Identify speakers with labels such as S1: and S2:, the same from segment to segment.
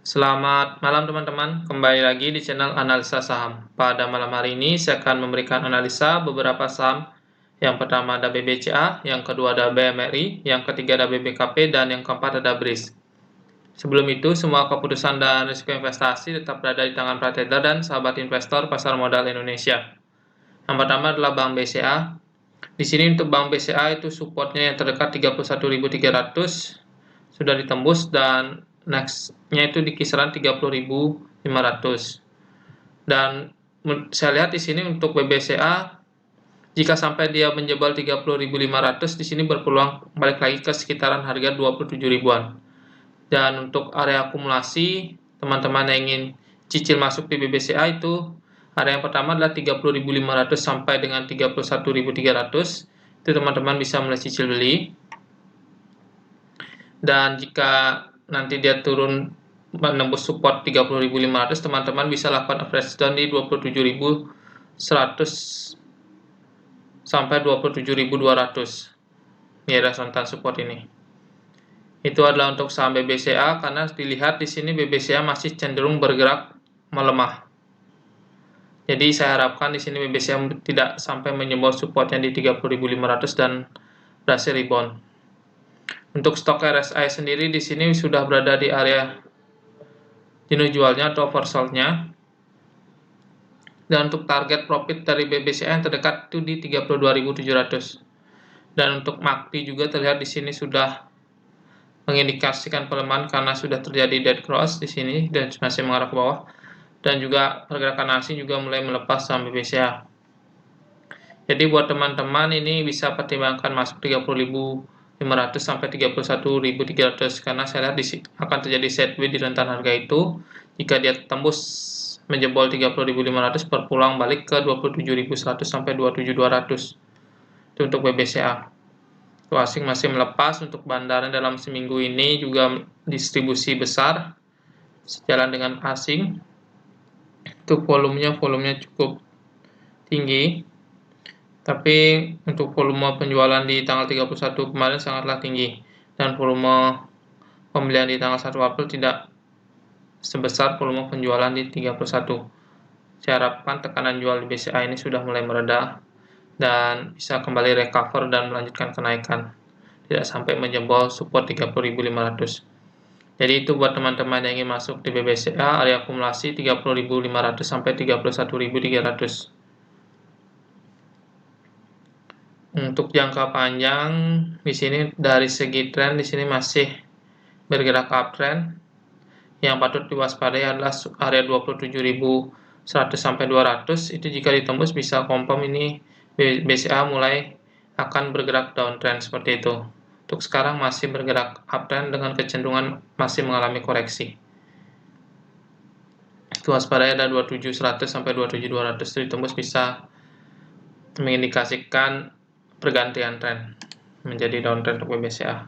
S1: Selamat malam teman-teman, kembali lagi di channel Analisa Saham. Pada malam hari ini saya akan memberikan analisa beberapa saham. Yang pertama ada BBCA, yang kedua ada BMRI, yang ketiga ada BBKP, dan yang keempat ada BRIS. Sebelum itu, semua keputusan dan risiko investasi tetap berada di tangan para trader dan sahabat investor pasar modal Indonesia. Yang pertama adalah Bank BCA. Di sini untuk Bank BCA itu supportnya yang terdekat 31.300 sudah ditembus dan next-nya itu di kisaran 30.500. Dan saya lihat di sini untuk BBCA jika sampai dia menjebol 30.500 di sini berpeluang balik lagi ke sekitaran harga 27 ribuan. Dan untuk area akumulasi teman-teman yang ingin cicil masuk di BBCA itu area yang pertama adalah 30.500 sampai dengan 31.300. Itu teman-teman bisa mulai cicil beli. Dan jika nanti dia turun menembus support 30.500, teman-teman bisa lakukan average down di 27.100 sampai 27.200. Ini adalah rentan support ini. Itu adalah untuk saham BBCA karena dilihat di sini BBCA masih cenderung bergerak melemah. Jadi saya harapkan di sini BBCA tidak sampai menjebol supportnya di 30.500 dan berhasil rebound. Untuk stok RSI sendiri di sini sudah berada di area jenuh jualnya atau oversold-nya. Dan untuk target profit dari BBCA yang terdekat itu di 32.700. Dan untuk MACD juga terlihat di sini sudah mengindikasikan pelemahan karena sudah terjadi dead cross di sini dan masih mengarah ke bawah. Dan juga pergerakan asing juga mulai melepas saham BBCA. Jadi buat teman-teman ini bisa pertimbangkan masuk 30.500 sampai 31.300 karena saya lihat akan terjadi sideways di rentan harga itu. Jika dia tembus menjebol 30.500 berpulang balik ke 27.100 sampai 27.200. Itu untuk BBCA. Itu asing masih melepas. Untuk bandaran dalam seminggu ini juga distribusi besar sejalan dengan asing. Itu volumenya cukup tinggi. Tapi untuk volume penjualan di tanggal 31 kemarin sangatlah tinggi dan volume pembelian di tanggal 1 April tidak sebesar volume penjualan di 31. Saya harapkan tekanan jual di BCA ini sudah mulai mereda dan bisa kembali recover dan melanjutkan kenaikan. Tidak sampai menjebol support 30.500. Jadi itu buat teman-teman yang ingin masuk di BBCA, area akumulasi 30.500 sampai 31.300. Untuk jangka panjang di sini dari segi tren di sini masih bergerak uptrend. Yang patut diwaspadai adalah area 27.100 sampai 200. Itu jika ditembus bisa confirm ini BCA mulai akan bergerak downtrend seperti itu. Untuk sekarang masih bergerak uptrend dengan kecenderungan masih mengalami koreksi. Itu waspadai ada 27.100 sampai 27.200 itu ditembus bisa mengindikasikan pergantian tren menjadi downtrend untuk BBCA.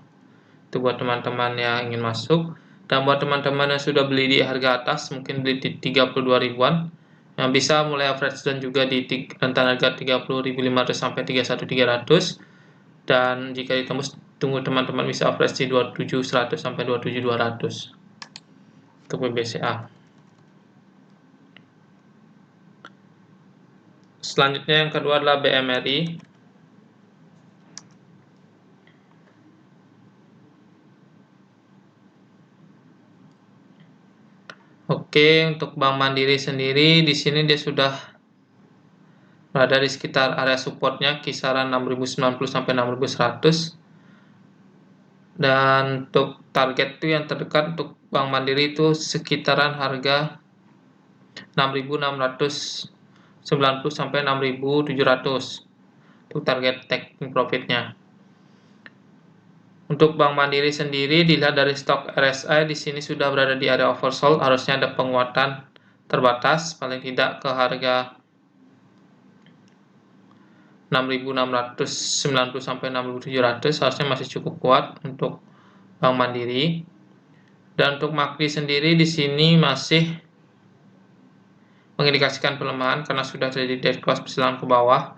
S1: Itu buat teman-teman yang ingin masuk. Dan buat teman-teman yang sudah beli di harga atas, mungkin beli di 32 ribuan, yang bisa mulai average down juga di rentan harga 30.500 sampai 31.300. Dan jika ditembus, tunggu teman-teman bisa average di 27.100 sampai 27.200 untuk BBCA. Selanjutnya yang kedua adalah BMRI. Oke, untuk Bank Mandiri sendiri di sini dia sudah berada di sekitar area supportnya kisaran 6.090 sampai 6.100. Dan untuk target itu yang terdekat untuk Bank Mandiri itu sekitaran harga 6.690 sampai 6.700. Itu target taking profitnya. Untuk Bank Mandiri sendiri dilihat dari stok RSI di sini sudah berada di area oversold, harusnya ada penguatan terbatas paling tidak ke harga 6.690 sampai 6.700 harusnya masih cukup kuat untuk Bank Mandiri. Dan untuk MACD sendiri di sini masih mengindikasikan pelemahan karena sudah terjadi dead cross bersilang ke bawah.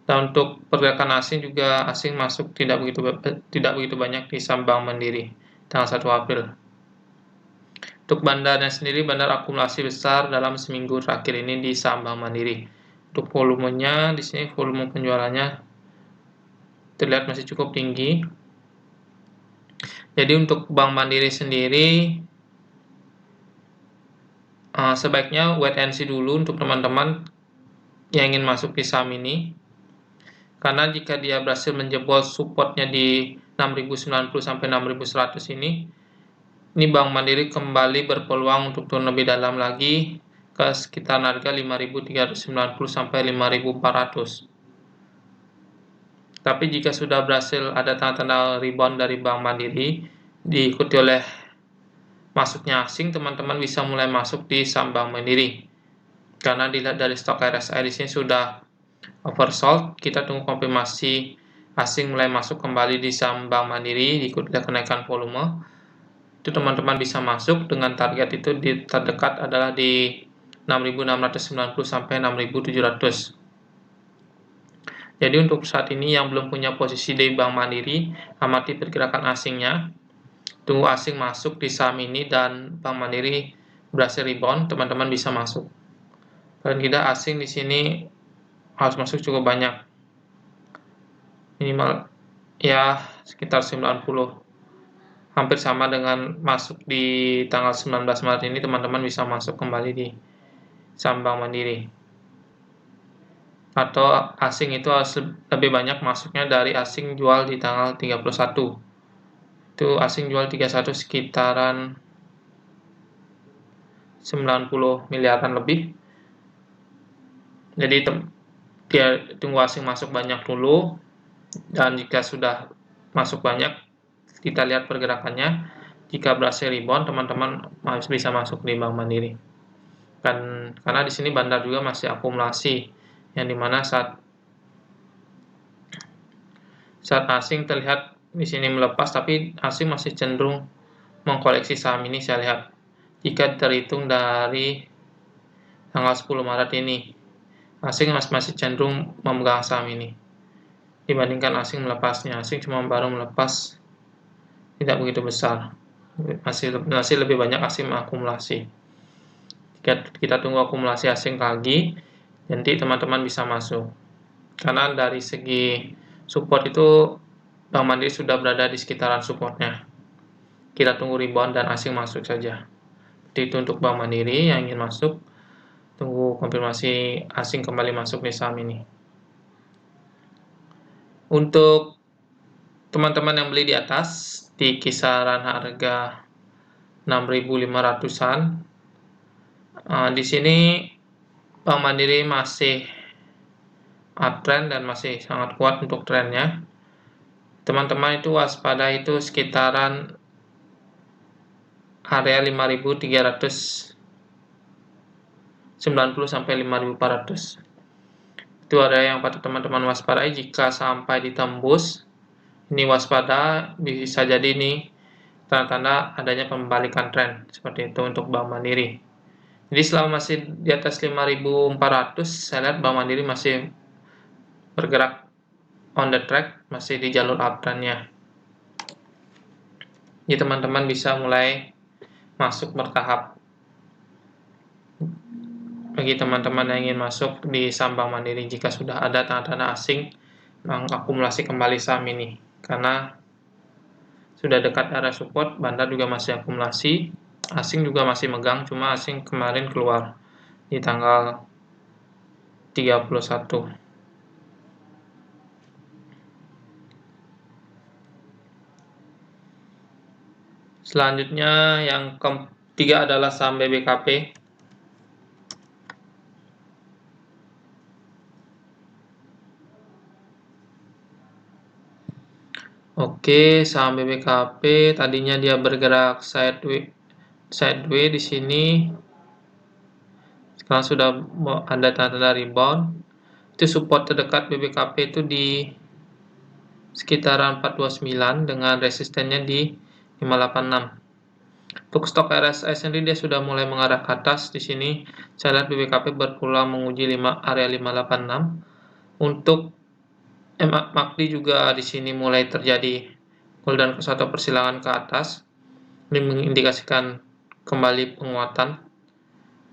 S1: Dan untuk pergerakan asing juga asing masuk tidak begitu banyak di saham Bank Mandiri tanggal 1 April. Untuk bandarnya sendiri, bandar akumulasi besar dalam seminggu terakhir ini di saham Bank Mandiri. Untuk volumenya, di sini volume penjualannya terlihat masih cukup tinggi. Jadi untuk Bank Mandiri sendiri, sebaiknya wait and see dulu untuk teman-teman yang ingin masuk di saham ini. Karena jika dia berhasil menjebol supportnya di 6.090 sampai 6.100 ini Bank Mandiri kembali berpeluang untuk turun lebih dalam lagi ke sekitar harga 5.390 sampai 5.400. Tapi jika sudah berhasil ada tanda-tanda rebound dari Bank Mandiri diikuti oleh masuknya asing, teman-teman bisa mulai masuk di saham Bank Mandiri. Karena dilihat dari stok RSI di sini sudah oversold, kita tunggu konfirmasi asing mulai masuk kembali di saham Bank Mandiri diikuti kenaikan volume. Itu teman-teman bisa masuk dengan target itu di terdekat adalah di 6.690 sampai 6.700. Jadi untuk saat ini yang belum punya posisi di Bank Mandiri, amati pergerakan asingnya. Tunggu asing masuk di saham ini dan Bank Mandiri berhasil rebound, teman-teman bisa masuk. Paling tidak asing di sini harus masuk cukup banyak. Minimal ya sekitar 90. Hampir sama dengan masuk di tanggal 19 Maret ini, teman-teman bisa masuk kembali di saham Bank Mandiri. Atau asing itu harus lebih banyak masuknya dari asing jual di tanggal 31. Itu asing jual 31 sekitaran 90 miliaran lebih. Jadi dia tunggu asing masuk banyak dulu, dan jika sudah masuk banyak, kita lihat pergerakannya. Jika berhasil rebound, teman-teman harus bisa masuk di Bank Mandiri. Karena di sini bandar juga masih akumulasi, yang dimana saat asing terlihat di sini melepas, tapi asing masih cenderung mengkoleksi saham ini. Saya lihat jika terhitung dari tanggal 10 Maret ini, asing masih cenderung memegang saham ini dibandingkan asing melepasnya. Asing cuma baru melepas, tidak begitu besar, masih lebih banyak asing mengakumulasi. Jika kita tunggu akumulasi asing lagi, nanti teman-teman bisa masuk. Karena dari segi support itu Bank Mandiri sudah berada di sekitaran supportnya. Kita tunggu rebound dan asing masuk saja. Jadi itu untuk Bank Mandiri yang ingin masuk, tunggu konfirmasi asing kembali masuk di saham ini. Untuk teman-teman yang beli di atas di kisaran harga 6.500-an, di sini Bank Mandiri masih uptrend dan masih sangat kuat untuk trennya. Teman-teman itu waspada itu sekitaran area 5.390 sampai 5.400. Itu area yang patut teman-teman waspadai. Jika sampai ditembus, ini waspada, bisa jadi ini tanda-tanda adanya pembalikan tren seperti itu untuk Bank Mandiri. Jadi selama masih di atas 5.400, saya lihat Bank Mandiri masih bergerak on the track, masih di jalur uptrendnya. Jadi teman-teman bisa mulai masuk bertahap. Bagi teman-teman yang ingin masuk di saham Bank Mandiri, jika sudah ada tanda-tanda asing mengakumulasi kembali saham ini, karena sudah dekat area support, bandar juga masih akumulasi, asing juga masih megang, cuma asing kemarin keluar di tanggal 31. Selanjutnya yang ketiga adalah saham BBKP. Oke, saham BBKP tadinya dia bergerak sideways di sini. Sekarang sudah ada tanda rebound. Itu support terdekat BBKP itu di sekitaran 429 dengan resistennya di 586. Untuk stok RSI sendiri dia sudah mulai mengarah ke atas. Di sini saya lihat BBKP berpeluang menguji area 586. Untuk MACD juga di sini mulai terjadi golden cross atau persilangan ke atas. Ini mengindikasikan kembali penguatan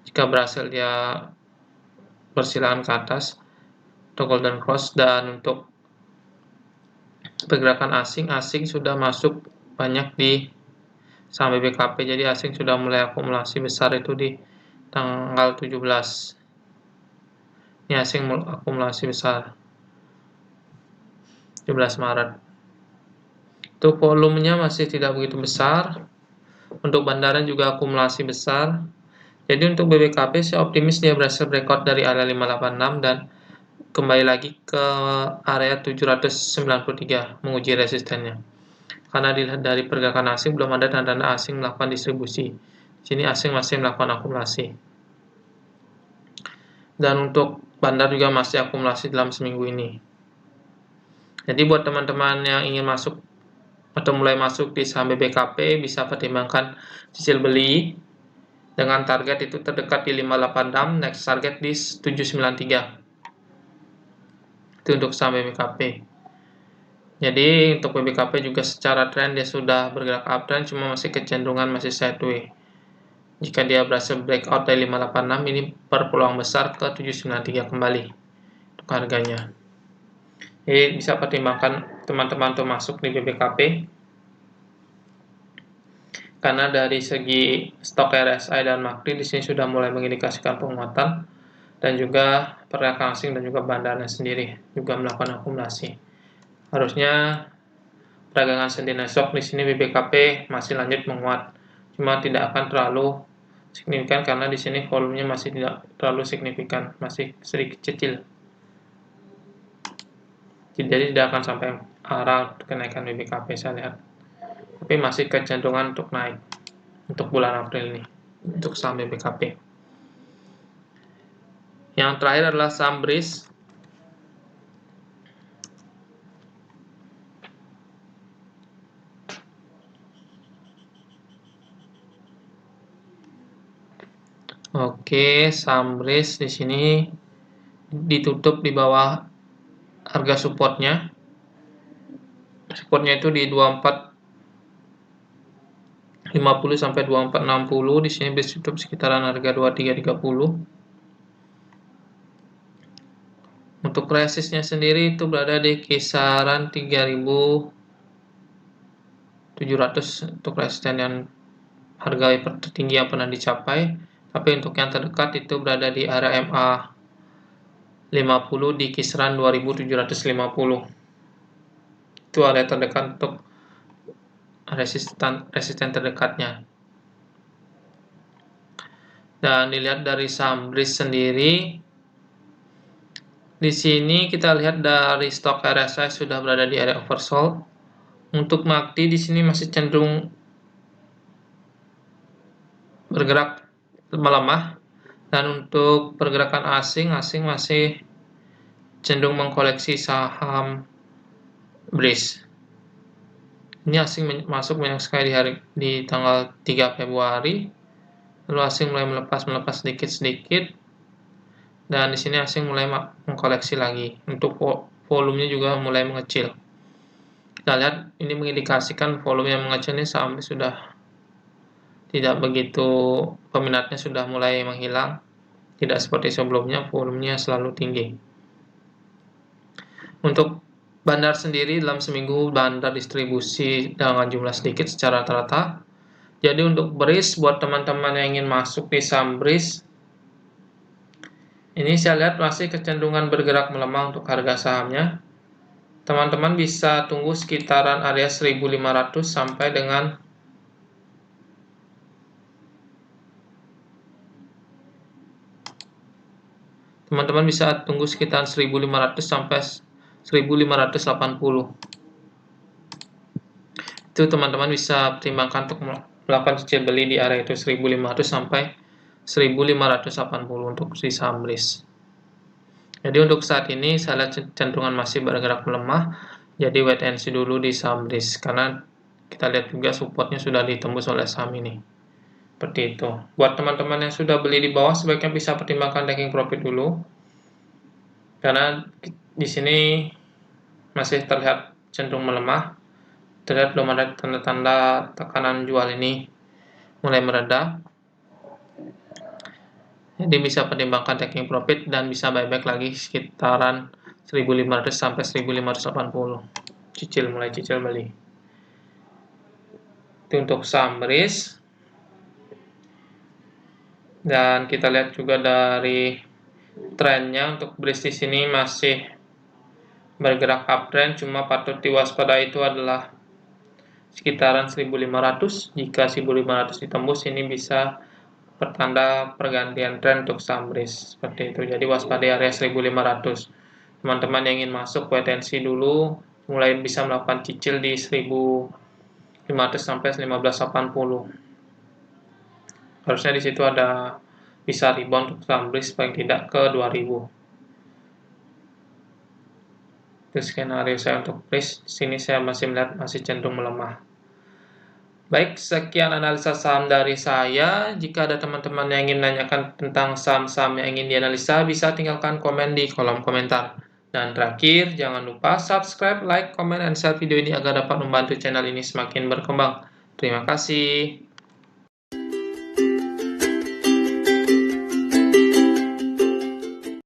S1: jika berhasil dia bersilangan ke atas atau golden cross. Dan untuk pergerakan asing sudah masuk banyak di saham BBKP, jadi asing sudah mulai akumulasi besar itu di tanggal 17. Ini asing akumulasi besar 17 Maret. Itu volumenya masih tidak begitu besar. Untuk bandara juga akumulasi besar. Jadi untuk BBKP saya optimis dia berhasil breakout dari area 586 dan kembali lagi ke area 793 menguji resistennya. Karena dilihat dari pergerakan asing belum ada tanda-tanda asing melakukan distribusi. Di sini asing masih melakukan akumulasi. Dan untuk bandar juga masih akumulasi dalam seminggu ini. Jadi buat teman-teman yang ingin masuk atau mulai masuk di saham BBKP bisa pertimbangkan cicil beli dengan target itu terdekat di 586, next target di 793. Itu untuk saham BBKP. Jadi untuk BBKP juga secara tren dia sudah bergerak uptrend, cuma masih kecenderungan masih sideways. Jika dia berhasil breakout dari 586, ini berpeluang besar ke 793 kembali untuk harganya. Jadi bisa pertimbangkan teman-teman untuk masuk di BBKP. Karena dari segi stok RSI dan MACD di sini sudah mulai mengindikasikan penguatan, dan juga pergerakan asing dan juga bandarnya sendiri juga melakukan akumulasi. Harusnya perdagangan Senin esok di sini BBKP masih lanjut menguat, cuma tidak akan terlalu signifikan karena di sini volumenya masih tidak terlalu signifikan, masih sedikit kecil. Jadi tidak akan sampai arah kenaikan BBKP saya lihat. Tapi masih kecenderungan untuk naik untuk bulan April ini untuk saham BBKP. Yang terakhir adalah saham BRIS. Oke, saham BRIS di sini ditutup di bawah harga supportnya. Supportnya itu di 2450 sampai 2460. Di sini BRIS tutup sekitaran harga 2330. Untuk resistnya sendiri itu berada di kisaran 3700 untuk resisten yang harga tertinggi yang pernah dicapai. Tapi untuk yang terdekat itu berada di area MA 50 di kisaran 2750. Itu area terdekat untuk resisten terdekatnya. Dan dilihat dari saham BRIS sendiri, di sini kita lihat dari stok RSI sudah berada di area oversold. Untuk MACD di sini masih cenderung bergerak melemah, dan untuk pergerakan asing masih cenderung mengkoleksi saham BRIS. Ini asing masuk banyak sekali di tanggal 3 Februari. Lalu asing mulai melepas sedikit-sedikit. Dan di sini asing mulai mengkoleksi lagi. Untuk volumenya juga mulai mengecil. Kita lihat ini mengindikasikan volume yang mengecil ini sampai sudah tidak begitu, peminatnya sudah mulai menghilang. Tidak seperti sebelumnya, volumenya selalu tinggi. Untuk bandar sendiri dalam seminggu bandar distribusi dengan jumlah sedikit secara rata-rata. Jadi untuk BRIS, buat teman-teman yang ingin masuk di saham BRIS, ini saya lihat masih kecenderungan bergerak melemah untuk harga sahamnya. Teman-teman bisa tunggu sekitaran area 1500 sampai dengan teman-teman bisa tunggu sekitar 1500 sampai 1580. Itu teman-teman bisa pertimbangkan untuk melakukan cicil beli di area itu 1500 sampai 1580 untuk si saham BRIS. Jadi untuk saat ini saya lihat cenderungan masih bergerak melemah. Jadi wait and see dulu di saham BRIS karena kita lihat juga supportnya sudah ditembus oleh saham ini. Seperti itu. Buat teman-teman yang sudah beli di bawah sebaiknya bisa pertimbangkan taking profit dulu. Karena di sini masih terlihat cenderung melemah. Terlihat belum ada tanda-tanda tekanan jual ini mulai mereda. Jadi bisa pertimbangkan taking profit dan bisa buyback lagi sekitaran 1.500 sampai 1.580. Mulai cicil beli. Itu untuk saham BRIS. Dan kita lihat juga dari trennya untuk BRIS di sini masih bergerak uptrend, cuma patut diwaspadai itu adalah sekitaran 1.500. Jika 1.500 ditembus, ini bisa pertanda pergantian tren untuk saham BRIS seperti itu. Jadi waspadai area 1.500. Teman-teman yang ingin masuk wait and see dulu, mulai bisa melakukan cicil di 1.500 sampai 1.580. Harusnya di situ ada bisa rebound untuk saham BRIS paling tidak ke 2.000. Itu skenario saya untuk BRIS. Di sini saya masih melihat masih cenderung melemah. Baik, sekian analisa saham dari saya. Jika ada teman-teman yang ingin menanyakan tentang saham-saham yang ingin dianalisa, bisa tinggalkan komen di kolom komentar. Dan terakhir, jangan lupa subscribe, like, comment, dan share video ini agar dapat membantu channel ini semakin berkembang. Terima kasih.